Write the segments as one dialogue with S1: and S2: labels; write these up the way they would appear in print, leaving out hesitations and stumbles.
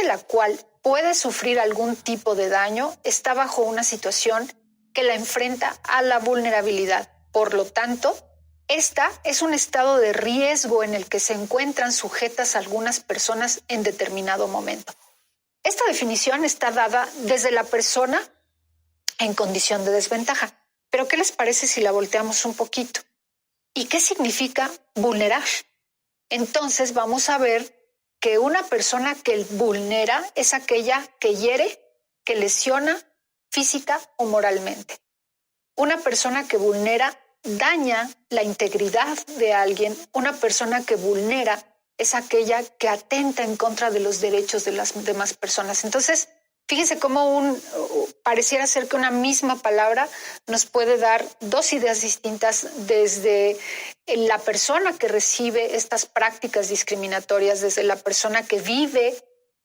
S1: de la cual puede sufrir algún tipo de daño está bajo una situación que la enfrenta a la vulnerabilidad. Por lo tanto, esta es un estado de riesgo en el que se encuentran sujetas algunas personas en determinado momento. Esta definición está dada desde la persona en condición de desventaja. Pero ¿qué les parece si la volteamos un poquito? ¿Y qué significa vulnerar? Entonces vamos a ver que una persona que vulnera es aquella que hiere, que lesiona física o moralmente. Una persona que vulnera daña la integridad de alguien. Una persona que vulnera es aquella que atenta en contra de los derechos de las demás personas. Entonces, fíjense cómo pareciera ser que una misma palabra nos puede dar dos ideas distintas desde la persona que recibe estas prácticas discriminatorias, desde la persona que vive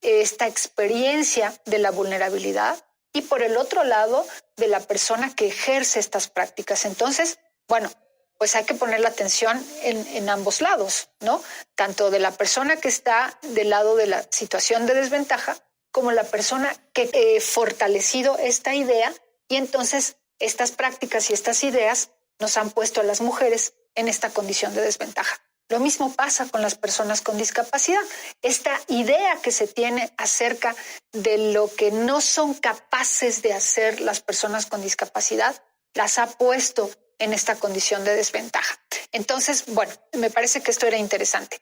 S1: esta experiencia de la vulnerabilidad y por el otro lado de la persona que ejerce estas prácticas. Entonces, bueno, pues hay que poner la atención en ambos lados, ¿no? Tanto de la persona que está del lado de la situación de desventaja como la persona que ha fortalecido esta idea y entonces estas prácticas y estas ideas nos han puesto a las mujeres en esta condición de desventaja. Lo mismo pasa con las personas con discapacidad. Esta idea que se tiene acerca de lo que no son capaces de hacer las personas con discapacidad las ha puesto en esta condición de desventaja. Entonces, bueno, me parece que esto era interesante.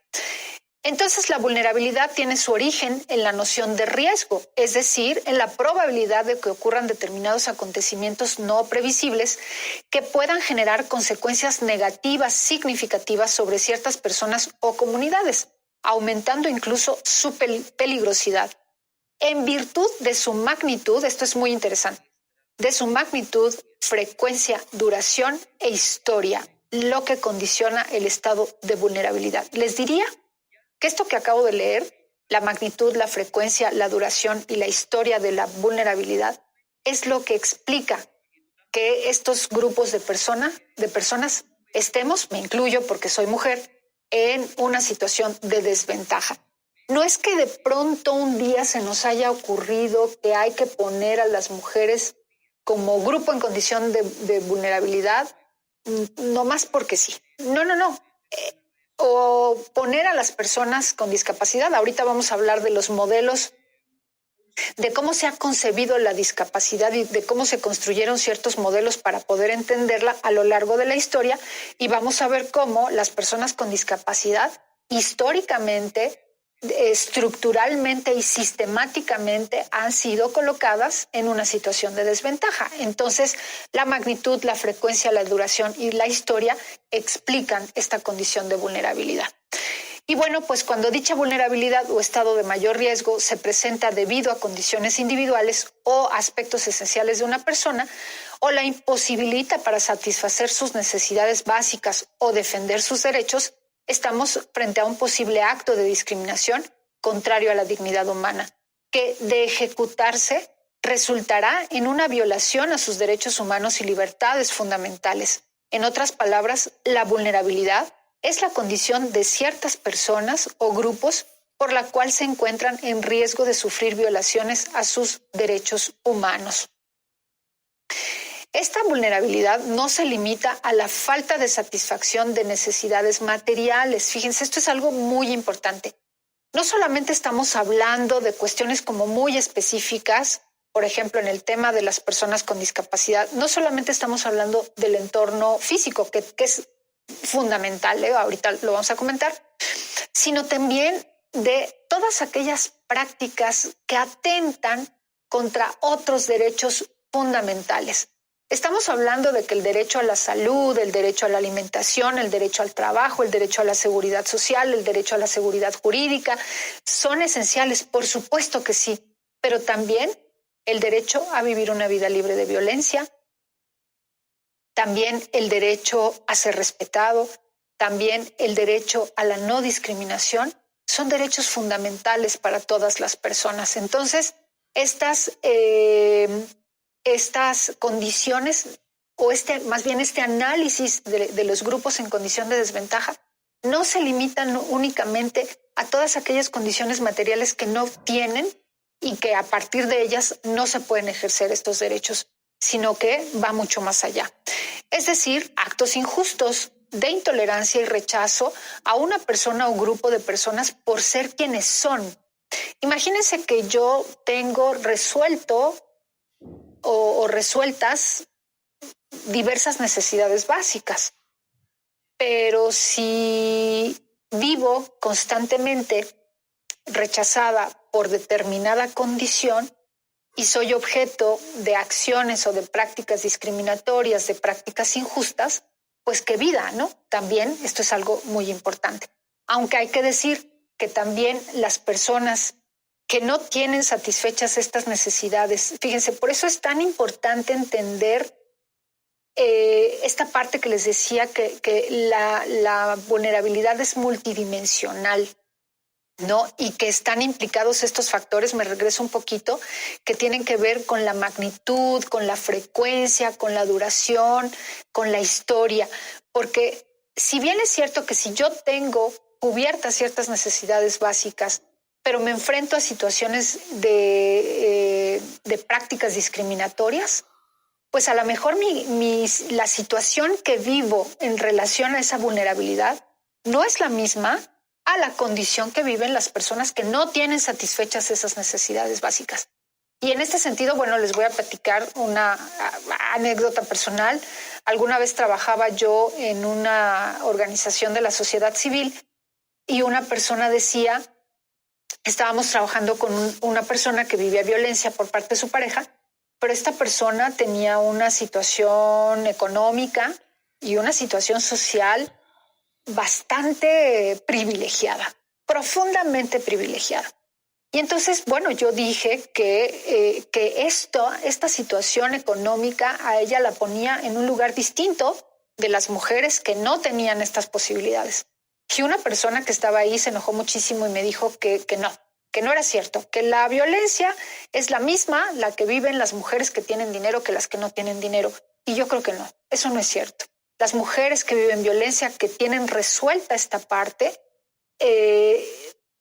S1: Entonces, la vulnerabilidad tiene su origen en la noción de riesgo, es decir, en la probabilidad de que ocurran determinados acontecimientos no previsibles que puedan generar consecuencias negativas significativas sobre ciertas personas o comunidades, aumentando incluso su peligrosidad. En virtud de su magnitud, esto es muy interesante, de su magnitud, frecuencia, duración e historia, lo que condiciona el estado de vulnerabilidad. Les diría que esto que acabo de leer, la magnitud, la frecuencia, la duración y la historia de la vulnerabilidad, es lo que explica que estos grupos de personas estemos, me incluyo porque soy mujer, en una situación de desventaja. No es que de pronto un día se nos haya ocurrido que hay que poner a las mujeres como grupo en condición de vulnerabilidad, no más porque sí. No. O poner a las personas con discapacidad. Ahorita vamos a hablar de los modelos, de cómo se ha concebido la discapacidad y de cómo se construyeron ciertos modelos para poder entenderla a lo largo de la historia. Y vamos a ver cómo las personas con discapacidad históricamente, estructuralmente y sistemáticamente han sido colocadas en una situación de desventaja. Entonces, la magnitud, la frecuencia, la duración y la historia explican esta condición de vulnerabilidad. Y bueno, pues cuando dicha vulnerabilidad o estado de mayor riesgo se presenta debido a condiciones individuales o aspectos esenciales de una persona o la imposibilita para satisfacer sus necesidades básicas o defender sus derechos, estamos frente a un posible acto de discriminación contrario a la dignidad humana, que de ejecutarse resultará en una violación a sus derechos humanos y libertades fundamentales. En otras palabras, la vulnerabilidad es la condición de ciertas personas o grupos por la cual se encuentran en riesgo de sufrir violaciones a sus derechos humanos. Esta vulnerabilidad no se limita a la falta de satisfacción de necesidades materiales. Fíjense, esto es algo muy importante. No solamente estamos hablando de cuestiones como muy específicas, por ejemplo, en el tema de las personas con discapacidad, no solamente estamos hablando del entorno físico, que es fundamental, ahorita lo vamos a comentar, sino también de todas aquellas prácticas que atentan contra otros derechos fundamentales. Estamos hablando de que el derecho a la salud, el derecho a la alimentación, el derecho al trabajo, el derecho a la seguridad social, el derecho a la seguridad jurídica son esenciales, por supuesto que sí, pero también el derecho a vivir una vida libre de violencia, también el derecho a ser respetado, también el derecho a la no discriminación, son derechos fundamentales para todas las personas. Entonces, estas condiciones o más bien este análisis de los grupos en condición de desventaja no se limitan únicamente a todas aquellas condiciones materiales que no tienen y que a partir de ellas no se pueden ejercer estos derechos, sino que va mucho más allá. Es decir, actos injustos de intolerancia y rechazo a una persona o grupo de personas por ser quienes son. Imagínense que yo tengo resuelto o resueltas diversas necesidades básicas, pero si vivo constantemente rechazada por determinada condición y soy objeto de acciones o de prácticas discriminatorias, de prácticas injustas, pues qué vida, ¿no? También esto es algo muy importante. Aunque hay que decir que también las personas que no tienen satisfechas estas necesidades, fíjense, por eso es tan importante entender esta parte que les decía que la vulnerabilidad es multidimensional, ¿no? Y que están implicados estos factores, me regreso un poquito, que tienen que ver con la magnitud, con la frecuencia, con la duración, con la historia. Porque si bien es cierto que si yo tengo cubiertas ciertas necesidades básicas, pero me enfrento a situaciones de prácticas discriminatorias, pues a lo mejor la situación que vivo en relación a esa vulnerabilidad no es la misma a la condición que viven las personas que no tienen satisfechas esas necesidades básicas. Y en este sentido, bueno, les voy a platicar una anécdota personal. Alguna vez trabajaba yo en una organización de la sociedad civil y una persona decía, estábamos trabajando con una persona que vivía violencia por parte de su pareja, pero esta persona tenía una situación económica y una situación social bastante privilegiada, profundamente privilegiada. Y entonces, bueno, yo dije que esta situación económica a ella la ponía en un lugar distinto de las mujeres que no tenían estas posibilidades. Y una persona que estaba ahí se enojó muchísimo y me dijo que no era cierto, que la violencia es la misma la que viven las mujeres que tienen dinero que las que no tienen dinero. Y yo creo que no, eso no es cierto. Las mujeres que viven violencia, que tienen resuelta esta parte,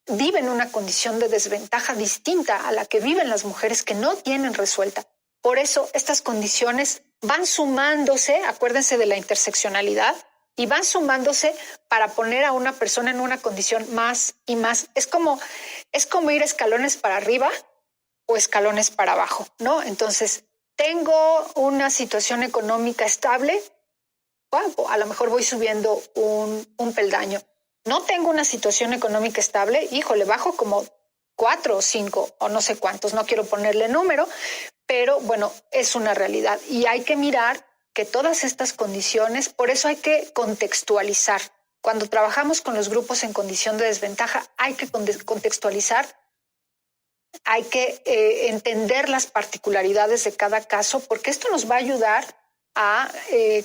S1: viven una condición de desventaja distinta a la que viven las mujeres que no tienen resuelta. Por eso estas condiciones van sumándose, acuérdense de la interseccionalidad, y van sumándose para poner a una persona en una condición más y más. Es como ir escalones para arriba o escalones para abajo, ¿no? Entonces, tengo una situación económica estable, a lo mejor voy subiendo un peldaño. No tengo una situación económica estable, híjole, bajo como 4 o 5 o no sé cuántos, no quiero ponerle número, pero bueno, es una realidad y hay que mirar que todas estas condiciones, por eso hay que contextualizar. Cuando trabajamos con los grupos en condición de desventaja, hay que contextualizar, hay que entender las particularidades de cada caso, porque esto nos va a ayudar a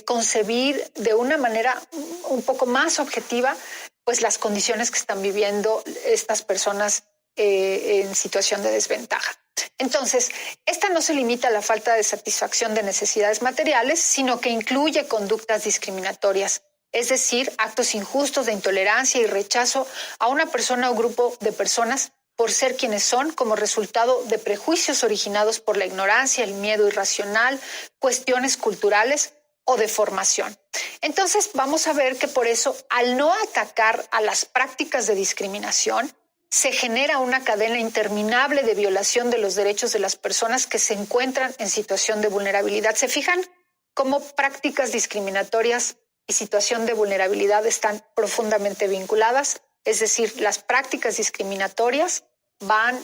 S1: concebir de una manera un poco más objetiva pues las condiciones que están viviendo estas personas en situación de desventaja. Entonces, esta no se limita a la falta de satisfacción de necesidades materiales, sino que incluye conductas discriminatorias, es decir, actos injustos de intolerancia y rechazo a una persona o grupo de personas por ser quienes son como resultado de prejuicios originados por la ignorancia, el miedo irracional, cuestiones culturales o de formación. Entonces, vamos a ver que por eso, al no atacar a las prácticas de discriminación, se genera una cadena interminable de violación de los derechos de las personas que se encuentran en situación de vulnerabilidad. ¿Se fijan cómo prácticas discriminatorias y situación de vulnerabilidad están profundamente vinculadas? Es decir, las prácticas discriminatorias van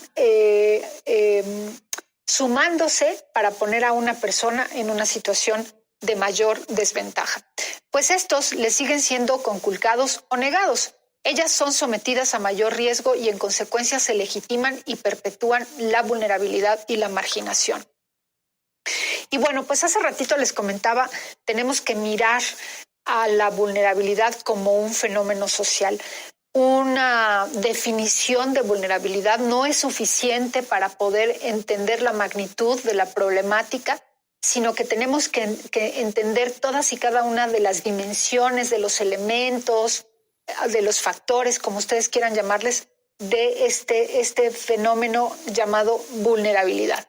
S1: sumándose para poner a una persona en una situación de mayor desventaja. Pues estos le siguen siendo conculcados o negados. Ellas son sometidas a mayor riesgo y en consecuencia se legitiman y perpetúan la vulnerabilidad y la marginación. Y bueno, pues hace ratito les comentaba, tenemos que mirar a la vulnerabilidad como un fenómeno social. Una definición de vulnerabilidad no es suficiente para poder entender la magnitud de la problemática, sino que tenemos que entender todas y cada una de las dimensiones, de los elementos, de los factores, como ustedes quieran llamarles, de este fenómeno llamado vulnerabilidad.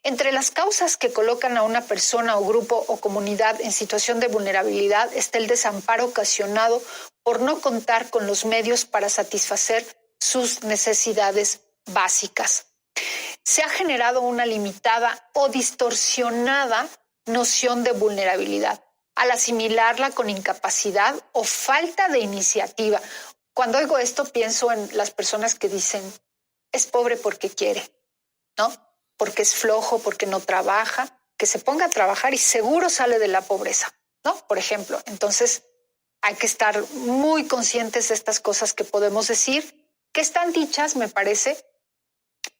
S1: Entre las causas que colocan a una persona o grupo o comunidad en situación de vulnerabilidad está el desamparo ocasionado por no contar con los medios para satisfacer sus necesidades básicas. Se ha generado una limitada o distorsionada noción de vulnerabilidad al asimilarla con incapacidad o falta de iniciativa. Cuando oigo esto pienso en las personas que dicen es pobre porque quiere, ¿no? Porque es flojo, porque no trabaja, que se ponga a trabajar y seguro sale de la pobreza, ¿no? Por ejemplo, entonces hay que estar muy conscientes de estas cosas que podemos decir, que están dichas, me parece,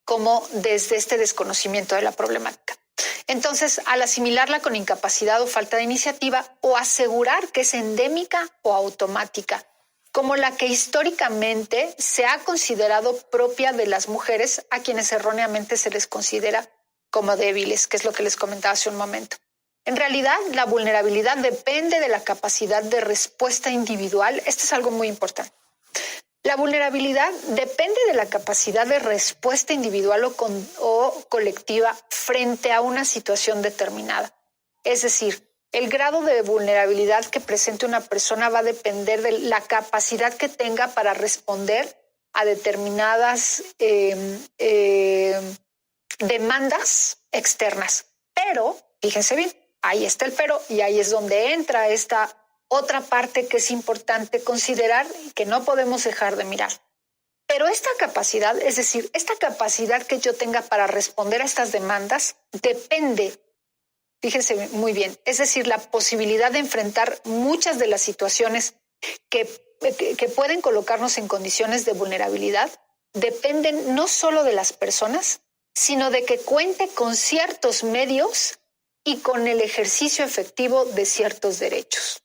S1: como desde este desconocimiento de la problemática. Entonces, al asimilarla con incapacidad o falta de iniciativa o asegurar que es endémica o automática, como la que históricamente se ha considerado propia de las mujeres a quienes erróneamente se les considera como débiles, que es lo que les comentaba hace un momento. En realidad, la vulnerabilidad depende de la capacidad de respuesta individual. Esto es algo muy importante. La vulnerabilidad depende de la capacidad de respuesta individual o colectiva frente a una situación determinada. Es decir, el grado de vulnerabilidad que presente una persona va a depender de la capacidad que tenga para responder a determinadas demandas externas. Pero, fíjense bien, ahí está el pero y ahí es donde entra esta otra parte que es importante considerar y que no podemos dejar de mirar. Pero esta capacidad, es decir, esta capacidad que yo tenga para responder a estas demandas depende, fíjense muy bien, es decir, la posibilidad de enfrentar muchas de las situaciones que pueden colocarnos en condiciones de vulnerabilidad dependen no solo de las personas, sino de que cuente con ciertos medios y con el ejercicio efectivo de ciertos derechos.